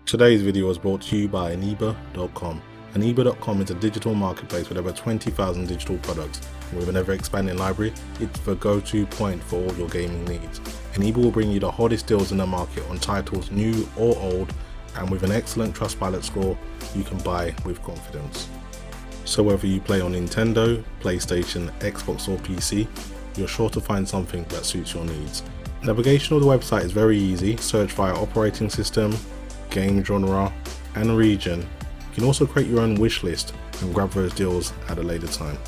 Today's video was brought to you by Aniba.com. Aniba.com is a digital marketplace with over 20,000 digital products, and with an ever-expanding library, it's the go-to point for all your gaming needs. Aniba will bring you the hottest deals in the market on titles new or old, and with an excellent Trustpilot score, you can buy with confidence. So whether you play on Nintendo, PlayStation, Xbox or PC, you're sure to find something that suits your needs. Navigation of the website is very easy. Search via operating system, game genre and region. You can also create your own wish list and grab those deals at a later time.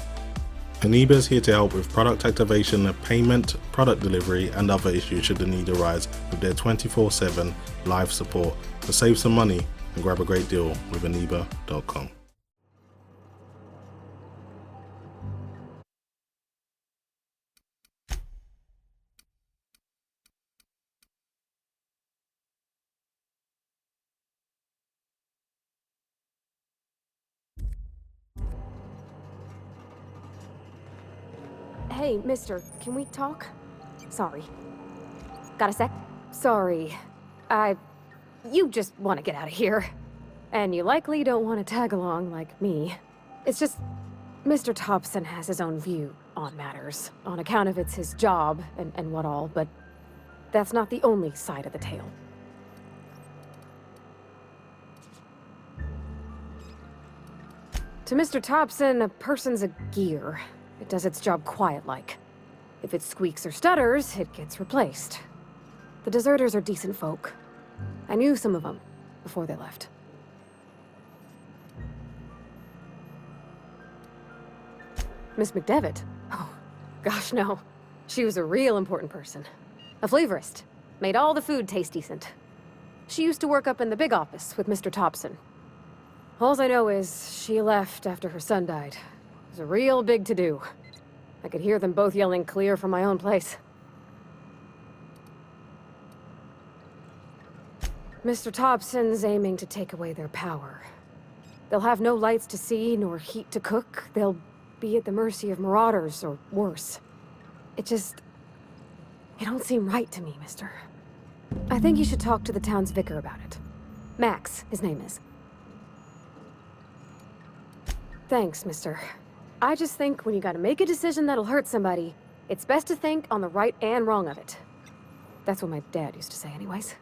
Aniba is here to help with product activation, payment, product delivery and other issues should the need arise with their 24/7 live support. So save some money and grab a great deal with Aniba.com. Hey, mister, can we talk? Sorry. Got a sec? Sorry. You just want to get out of here. And you likely don't want to tag along like me. It's just, Mr. Thompson has his own view on matters, on account of it's his job and what all, but that's not the only side of the tale. To Mr. Thompson, a person's a gear. It does its job quiet-like. If it squeaks or stutters, it gets replaced. The deserters are decent folk. I knew some of them before they left. Miss McDevitt? Oh, gosh no. She was a real important person. A flavorist. Made all the food taste decent. She used to work up in the big office with Mr. Thompson. All I know is she left after her son died. It was a real big to-do. I could hear them both yelling clear from my own place. Mr. Thompson's aiming to take away their power. They'll have no lights to see, nor heat to cook. They'll be at the mercy of marauders, or worse. It don't seem right to me, mister. I think you should talk to the town's vicar about it. Max, his name is. Thanks, mister. I just think when you gotta make a decision that'll hurt somebody, it's best to think on the right and wrong of it. That's what my dad used to say anyways.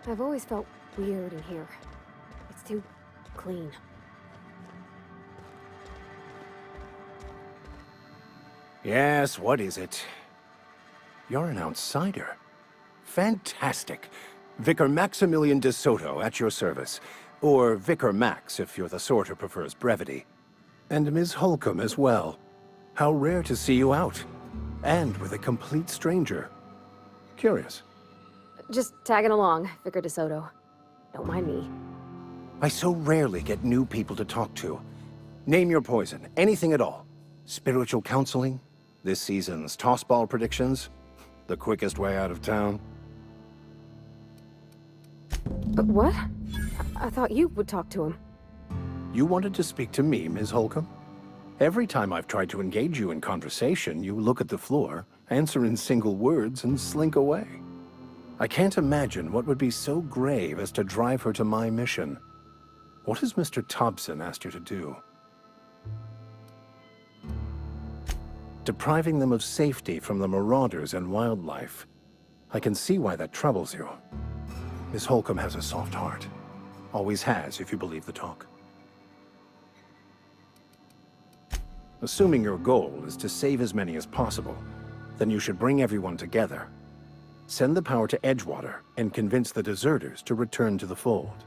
I've always felt weird in here. It's too clean. Yes, what is it? You're an outsider. Fantastic. Vicar Maximilian DeSoto at your service. Or Vicar Max if you're the sort who prefers brevity. And Ms. Holcomb as well. How rare to see you out. And with a complete stranger. Curious. Just tagging along, Vicar DeSoto. Don't mind me. I so rarely get new people to talk to. Name your poison, anything at all. Spiritual counseling? This season's tossball predictions? The quickest way out of town? But what? I thought you would talk to him. You wanted to speak to me, Ms. Holcomb? Every time I've tried to engage you in conversation, you look at the floor, answer in single words, and slink away. I can't imagine what would be so grave as to drive her to my mission. What has Mr. Thompson asked you to do? Depriving them of safety from the marauders and wildlife. I can see why that troubles you. Miss Holcomb has a soft heart. Always has, if you believe the talk. Assuming your goal is to save as many as possible, then you should bring everyone together. Send the power to Edgewater and convince the deserters to return to the fold.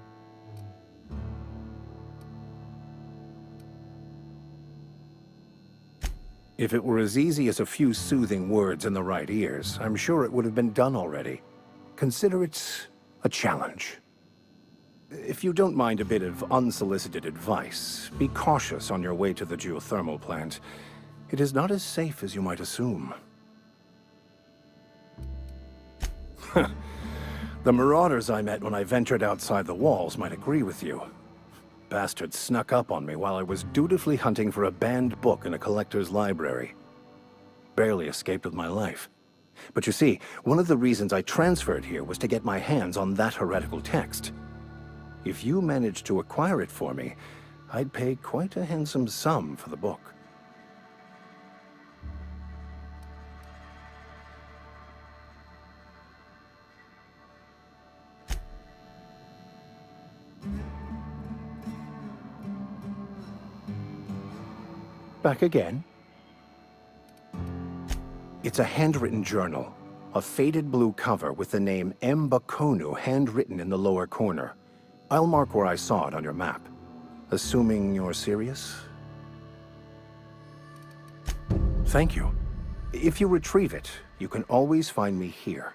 If it were as easy as a few soothing words in the right ears, I'm sure it would have been done already. Consider it a challenge. If you don't mind a bit of unsolicited advice, be cautious on your way to the Geothermal Plant. It is not as safe as you might assume. The marauders I met when I ventured outside the walls might agree with you. Bastards snuck up on me while I was dutifully hunting for a banned book in a collector's library. Barely escaped with my life. But you see, one of the reasons I transferred here was to get my hands on that heretical text. If you managed to acquire it for me, I'd pay quite a handsome sum for the book. Back again? It's a handwritten journal. A faded blue cover with the name M. Bakonu handwritten in the lower corner. I'll mark where I saw it on your map. Assuming you're serious? Thank you. If you retrieve it, you can always find me here.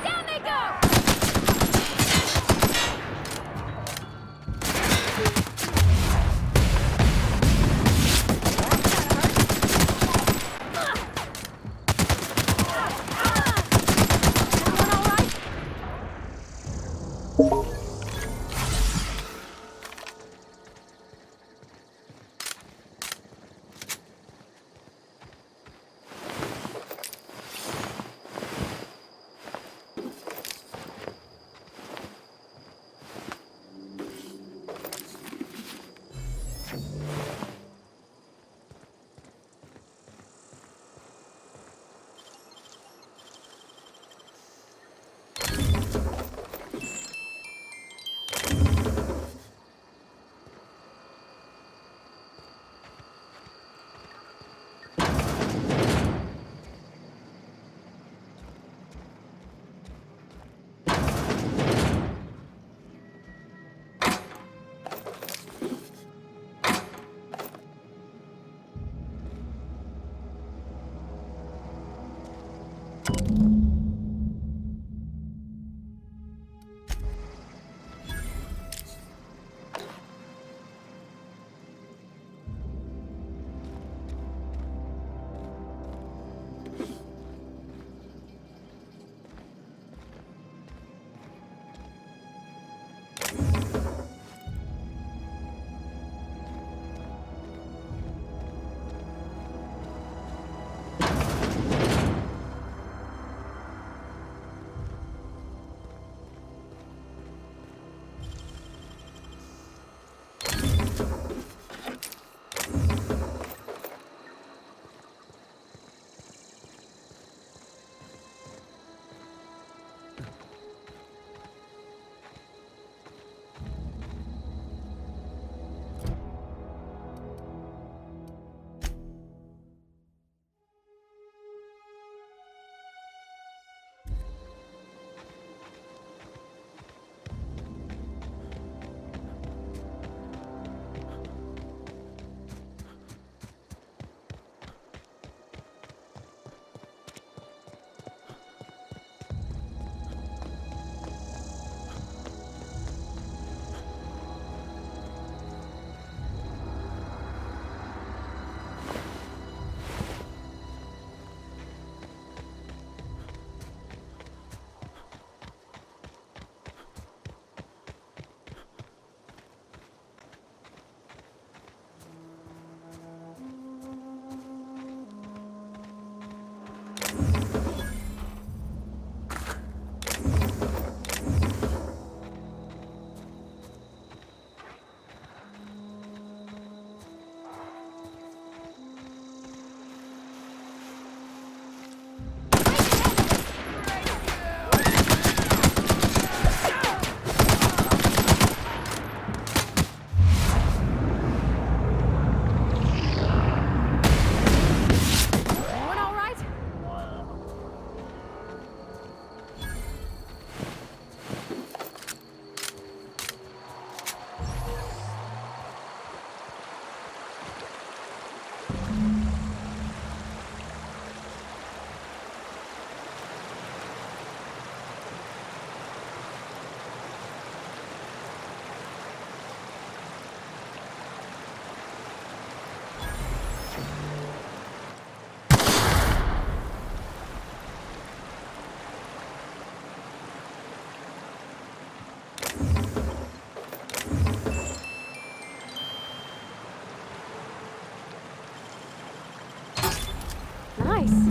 Down they go! Nice.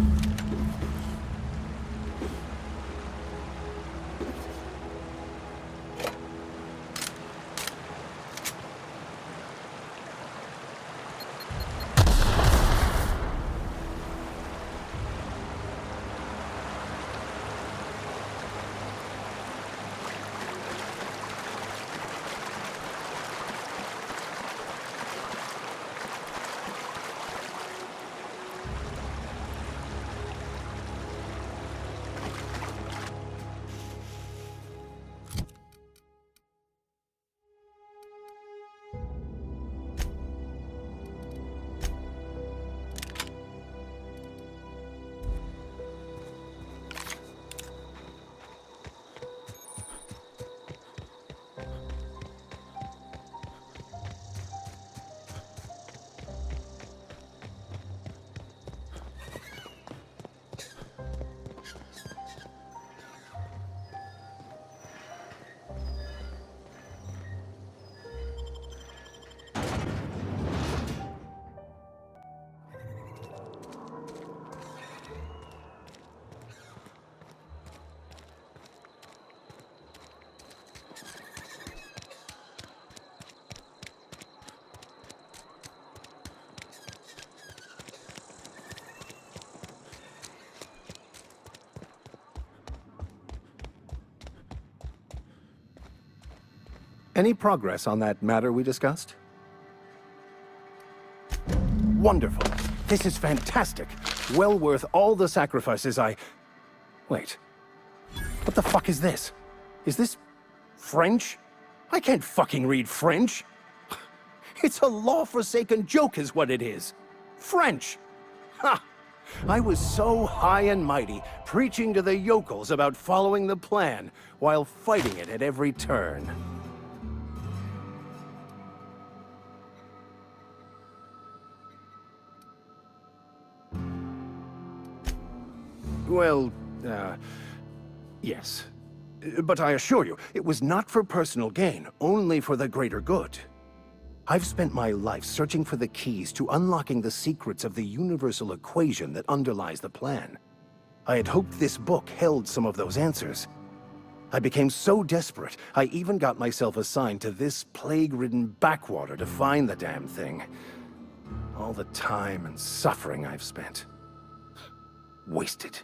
Any progress on that matter we discussed? Wonderful. This is fantastic. Well worth all the sacrifices I... Wait. What the fuck is this? Is this... French? I can't fucking read French. It's a law-forsaken joke is what it is. French! Ha! I was so high and mighty, preaching to the yokels about following the plan, while fighting it at every turn. Well, yes. But I assure you, it was not for personal gain, only for the greater good. I've spent my life searching for the keys to unlocking the secrets of the universal equation that underlies the plan. I had hoped this book held some of those answers. I became so desperate, I even got myself assigned to this plague-ridden backwater to find the damn thing. All the time and suffering I've spent. Wasted.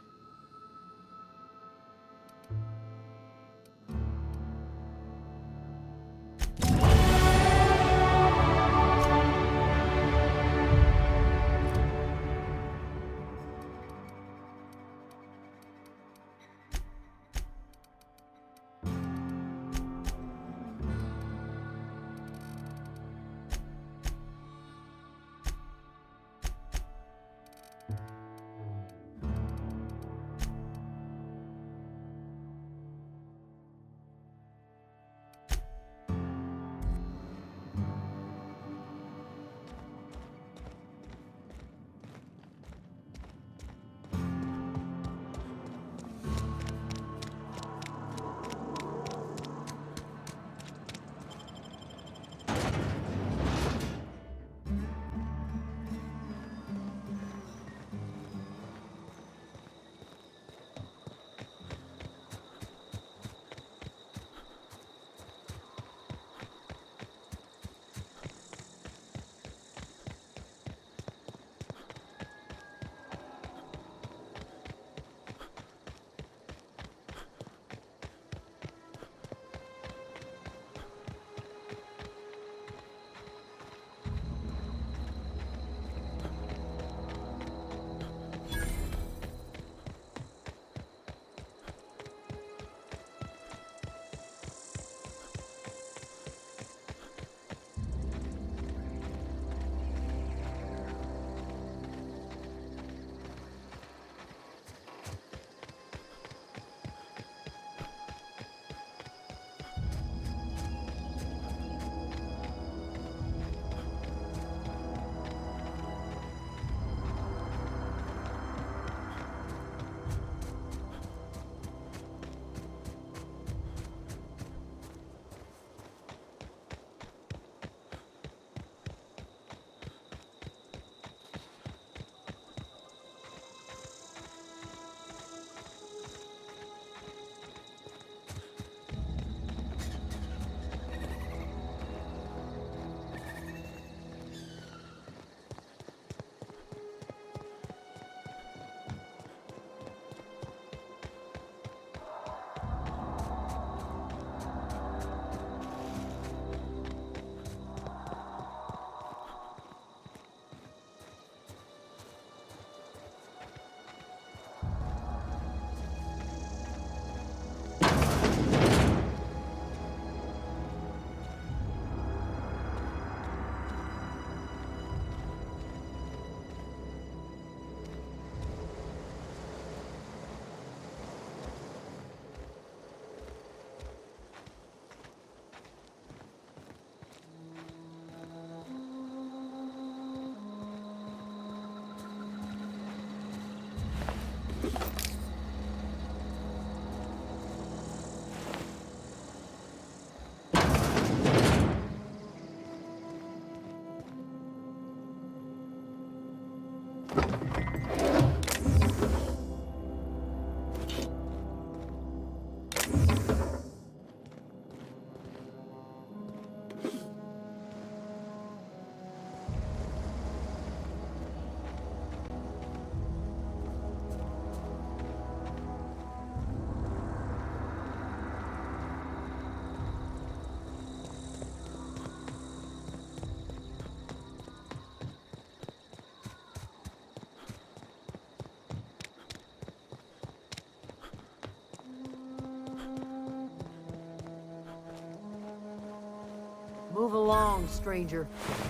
Move along, stranger.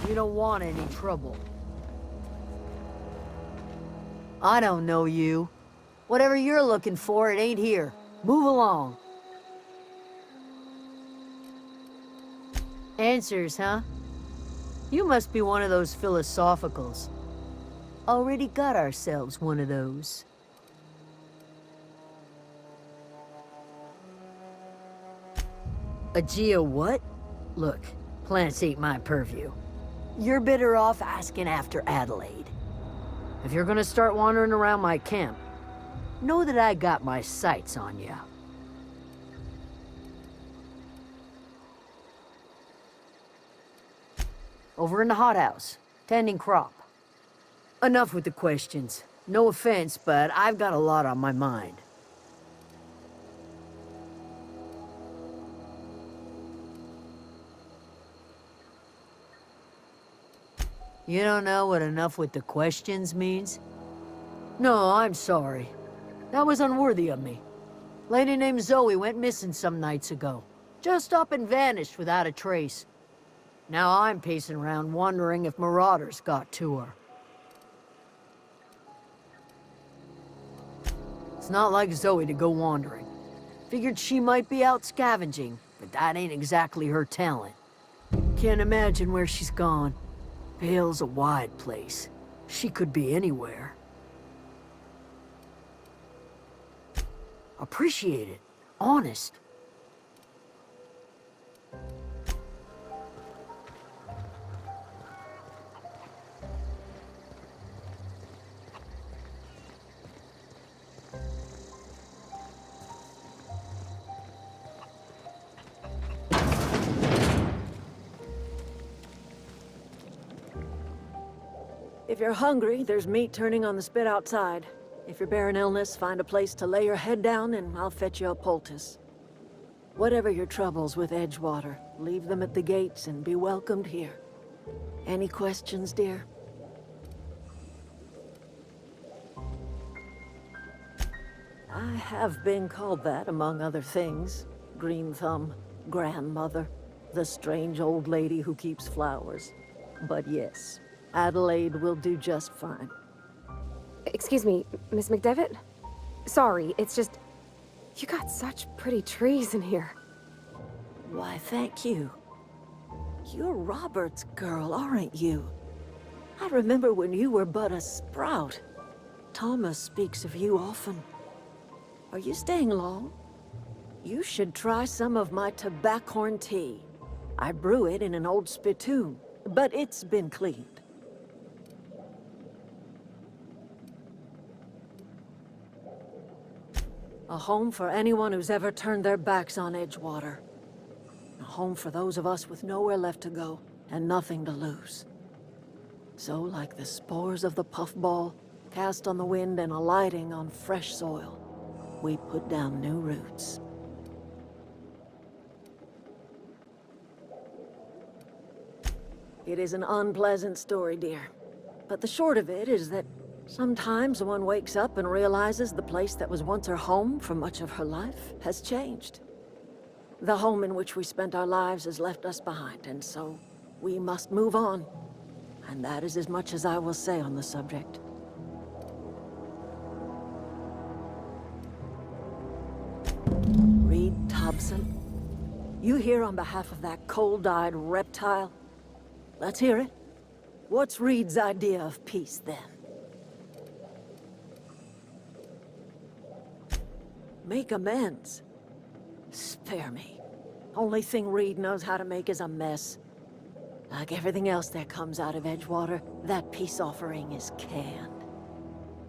We don't want any trouble. I don't know you. Whatever you're looking for, it ain't here. Move along. Answers, huh? You must be one of those philosophicals. Already got ourselves one of those. A geo what? Look, plants ain't my purview. You're better off asking after Adelaide. If you're gonna start wandering around my camp, know that I got my sights on you. Over in the hothouse, tending crop. Enough with the questions. No offense, but I've got a lot on my mind. You don't know what enough with the questions means? No, I'm sorry. That was unworthy of me. Lady named Zoe went missing some nights ago. Just up and vanished without a trace. Now I'm pacing around wondering if marauders got to her. It's not like Zoe to go wandering. Figured she might be out scavenging, but that ain't exactly her talent. Can't imagine where she's gone. Vale's a wide place. She could be anywhere. Appreciate it. Honest. If you're hungry, there's meat turning on the spit outside. If you're bearing illness, find a place to lay your head down and I'll fetch you a poultice. Whatever your troubles with Edgewater, leave them at the gates and be welcomed here. Any questions, dear? I have been called that, among other things. Green Thumb, grandmother, the strange old lady who keeps flowers. But yes, Adelaide will do just fine. Excuse me, Miss McDevitt? Sorry, it's just... You got such pretty trees in here. Why, thank you. You're Robert's girl, aren't you? I remember when you were but a sprout. Thomas speaks of you often. Are you staying long? You should try some of my tobaccorn tea. I brew it in an old spittoon, but it's been cleaned. A home for anyone who's ever turned their backs on Edgewater. A home for those of us with nowhere left to go and nothing to lose. So, like the spores of the puffball, cast on the wind and alighting on fresh soil, we put down new roots. It is an unpleasant story, dear. But the short of it is that sometimes one wakes up and realizes the place that was once her home for much of her life has changed. The home in which we spent our lives has left us behind, and so we must move on. And that is as much as I will say on the subject. Reed Thompson, you here on behalf of that cold-eyed reptile? Let's hear it. What's Reed's idea of peace, then? Make amends. Spare me. Only thing Reed knows how to make is a mess. Like everything else that comes out of Edgewater, that peace offering is canned.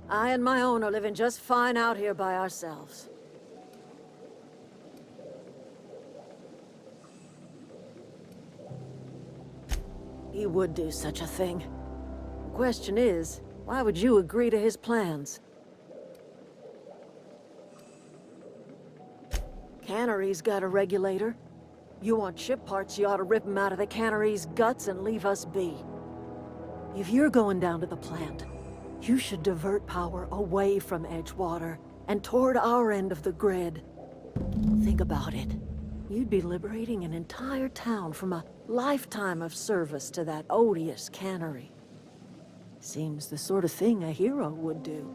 I and my own are living just fine out here by ourselves. He would do such a thing. The question is, why would you agree to his plans? Cannery's got a regulator. You want ship parts, you ought to rip them out of the cannery's guts and leave us be. If you're going down to the plant, you should divert power away from Edgewater and toward our end of the grid. Think about it. You'd be liberating an entire town from a lifetime of service to that odious cannery. Seems the sort of thing a hero would do.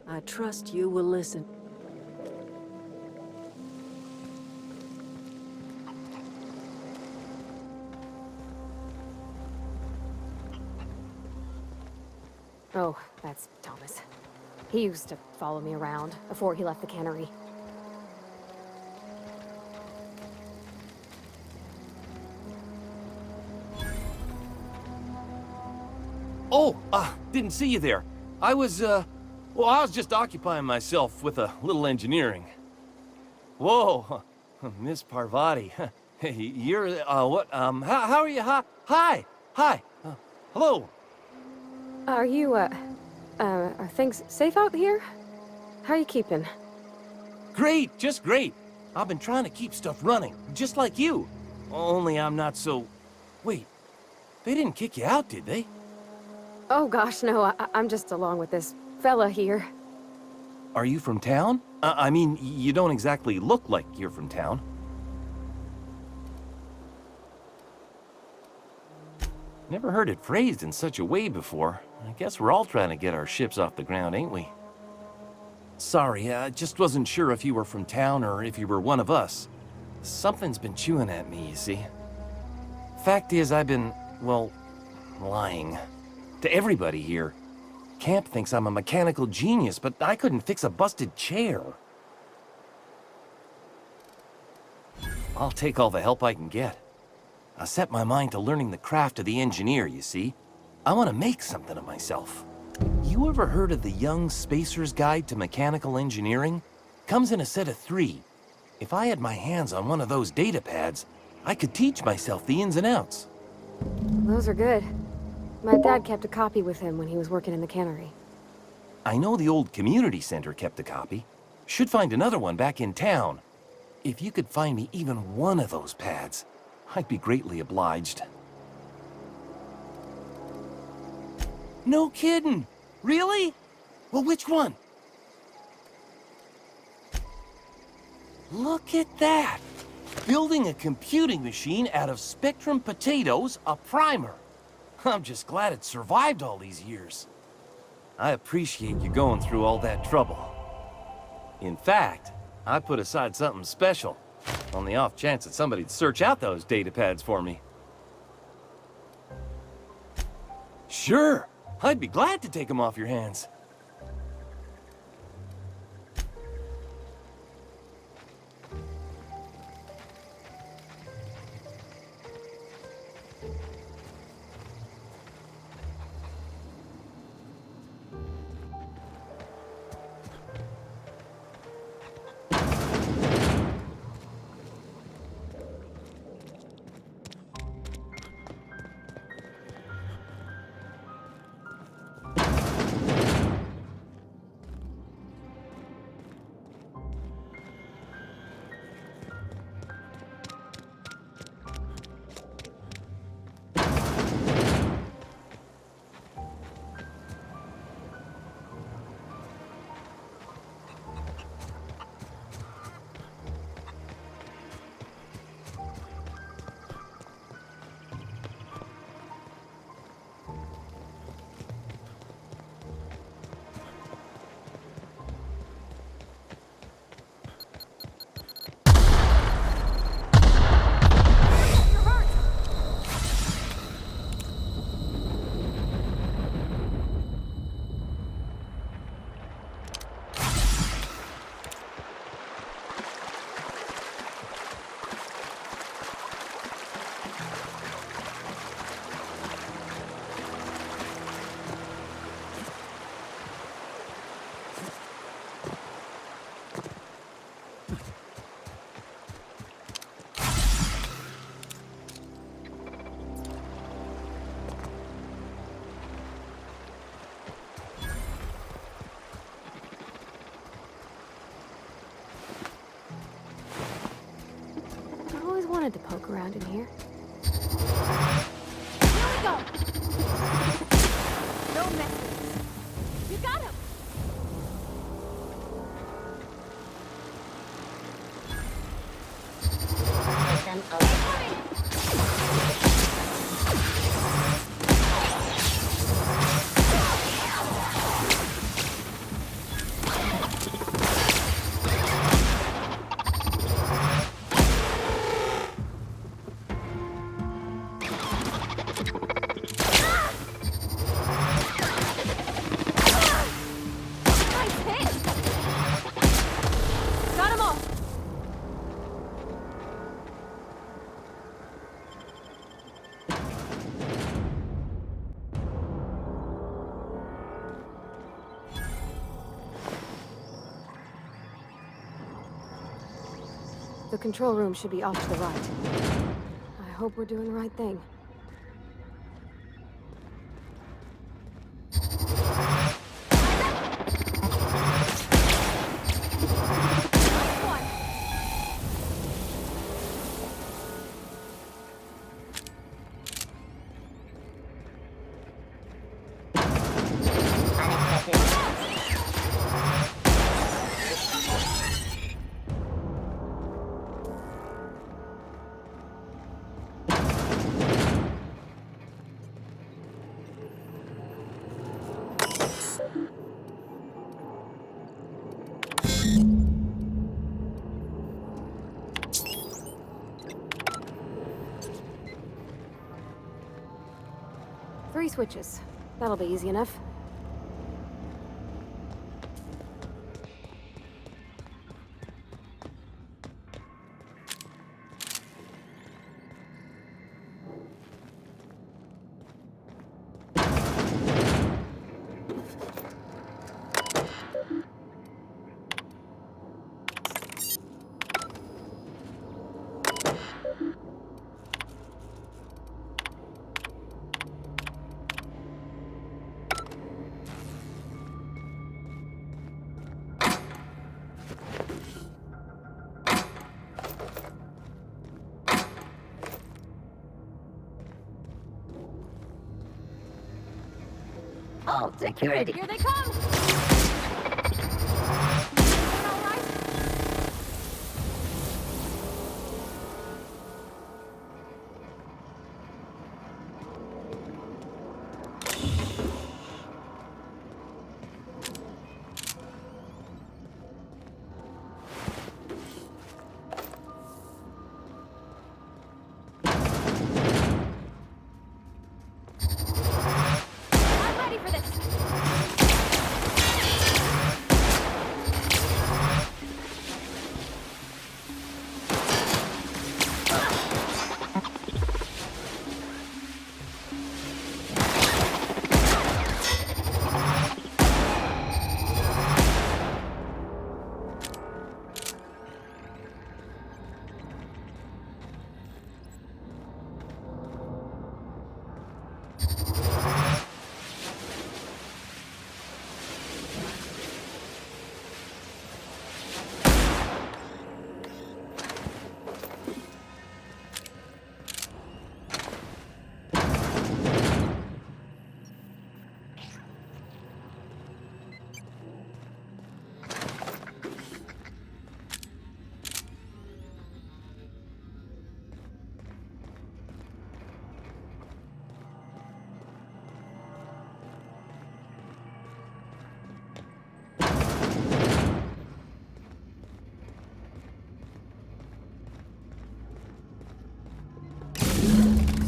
I trust you will listen. Oh, that's Thomas. He used to follow me around before he left the cannery. Oh, didn't see you there. I was just occupying myself with a little engineering. Whoa, Miss Parvati. You're, what, how are you? Hi. Hello. Are you, are things safe out here? How are you keeping? Great, just great. I've been trying to keep stuff running, just like you. Only I'm not so... Wait, they didn't kick you out, did they? Oh gosh, no, I'm just along with this fella here. Are you from town? I mean, you don't exactly look like you're from town. Never heard it phrased in such a way before. I guess we're all trying to get our ships off the ground, ain't we? Sorry, I just wasn't sure if you were from town or if you were one of us. Something's been chewing at me, you see. Fact is, I've been, well, lying. To everybody here. Camp thinks I'm a mechanical genius, but I couldn't fix a busted chair. I'll take all the help I can get. I set my mind to learning the craft of the engineer, you see. I want to make something of myself. You ever heard of the Young Spacer's Guide to Mechanical Engineering? Comes in a set of 3. If I had my hands on one of those data pads, I could teach myself the ins and outs. Those are good. My dad kept a copy with him when he was working in the cannery. I know the old community center kept a copy. Should find another one back in town. If you could find me even one of those pads, I'd be greatly obliged. No kidding! Really? Well, which one? Look at that! Building a computing machine out of Spectrum potatoes, a primer. I'm just glad it survived all these years. I appreciate you going through all that trouble. In fact, I put aside something special, on the off chance that somebody'd search out those data pads for me. Sure, I'd be glad to take them off your hands. I always wanted to poke around in here. go! No messing. You got him! Nice hit! Got 'em all! The control room should be off to the right. I hope we're doing the right thing. Nice one. Three switches. That'll be easy enough. All security. Here they come! Doing all right? I'm ready for this!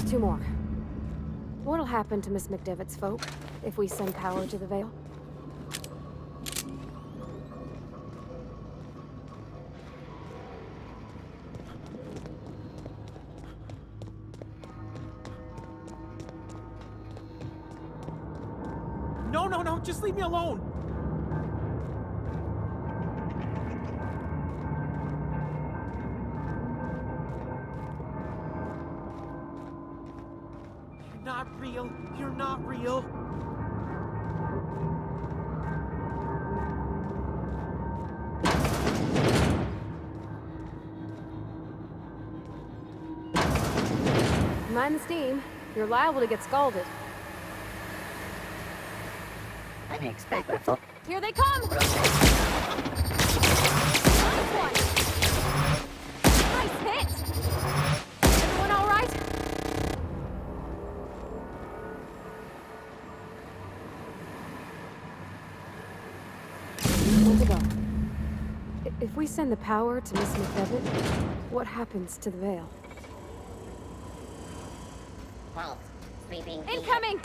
Two more. What'll happen to Miss McDevitt's folk if we send power to the Vale? No, just leave me alone! You're not real. You're not real. Mind the steam. You're liable to get scalded. I may expect a full Here they come! Nice one! Nice hit! Everyone all right? Where'd they go? If we send the power to Miss McDevitt, what happens to the veil? halt. Sweeping. Incoming!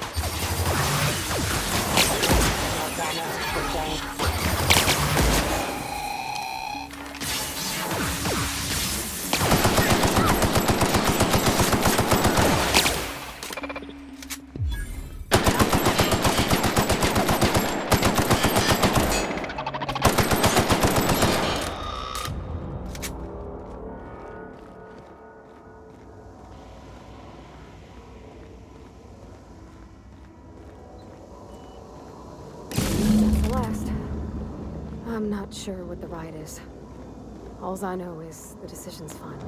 I'm not sure what the right is. Alls I know is the decision's final.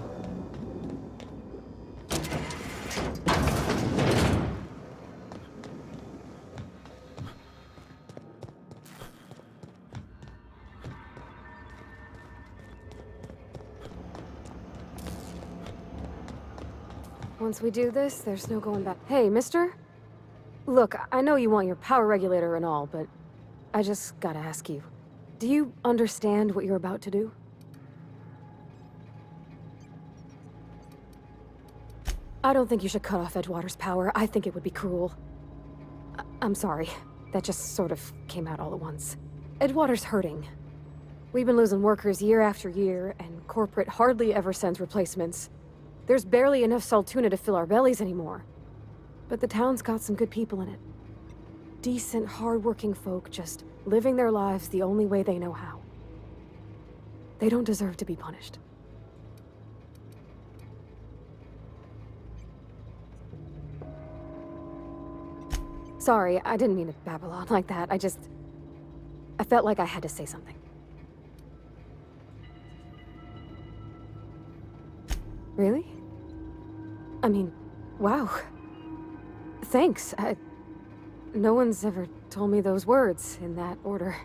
Once we do this, there's no going back. Hey, mister? Look, I know you want your power regulator and all, but I just gotta ask you. Do you understand what you're about to do? I don't think you should cut off Edgewater's power. I think it would be cruel. I'm sorry. That just sort of came out all at once. Edgewater's hurting. We've been losing workers year after year, and corporate hardly ever sends replacements. There's barely enough Saltuna to fill our bellies anymore. But the town's got some good people in it. Decent, hard-working folk just living their lives the only way they know how. They don't deserve to be punished. Sorry, I didn't mean to babble on like that. I felt like I had to say something. Really? I mean, wow. Thanks. No one's ever told me those words in that order.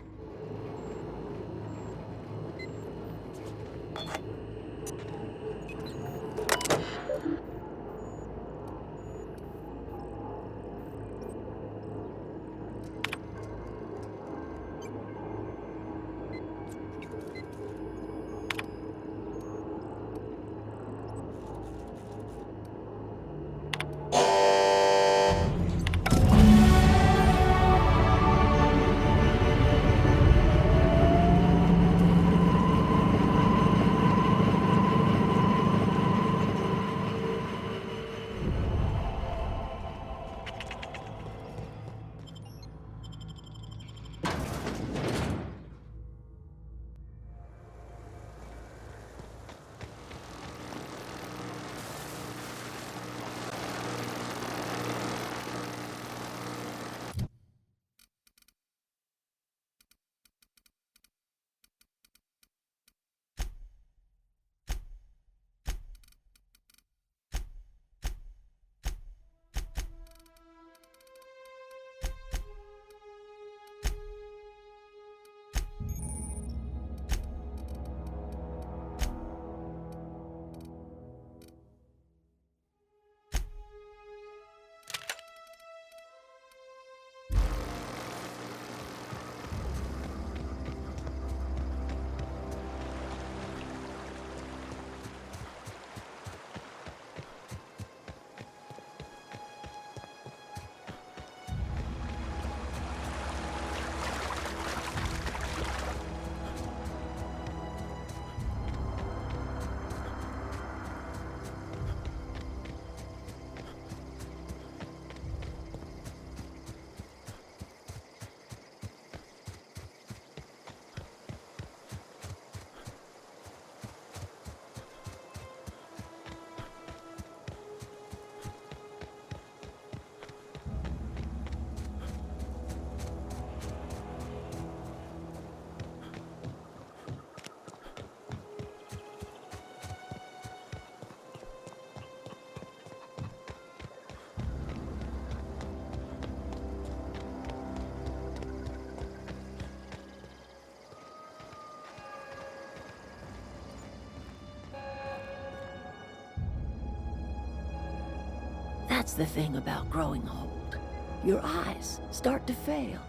That's the thing about growing old. Your eyes start to fail.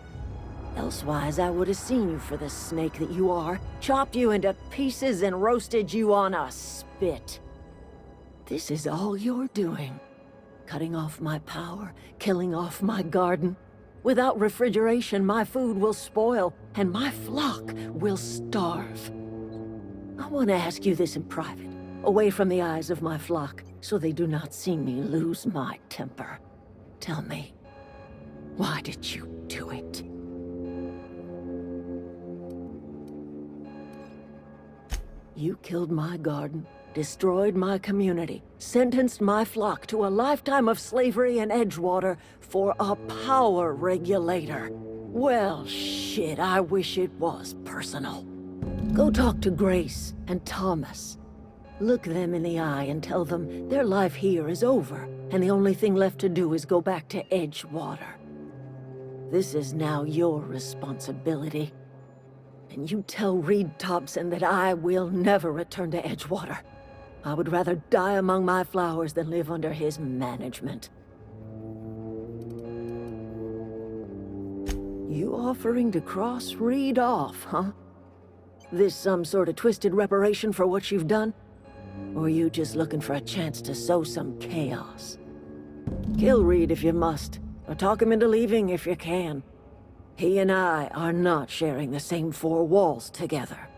Elsewise, I would have seen you for the snake that you are, chopped you into pieces and roasted you on a spit. This is all you're doing. Cutting off my power, killing off my garden. Without refrigeration, my food will spoil, and my flock will starve. I want to ask you this in private, away from the eyes of my flock, so they do not see me lose my temper. Tell me, why did you do it? You killed my garden, destroyed my community, sentenced my flock to a lifetime of slavery in Edgewater for a power regulator. Well, shit, I wish it was personal. Go talk to Grace and Thomas. Look them in the eye and tell them their life here is over, and the only thing left to do is go back to Edgewater. This is now your responsibility. And you tell Reed Thompson that I will never return to Edgewater. I would rather die among my flowers than live under his management. You offering to cross Reed off, huh? This some sort of twisted reparation for what you've done? Or you just looking for a chance to sow some chaos? Kill Reed if you must, or talk him into leaving if you can. He and I are not sharing the same four walls together.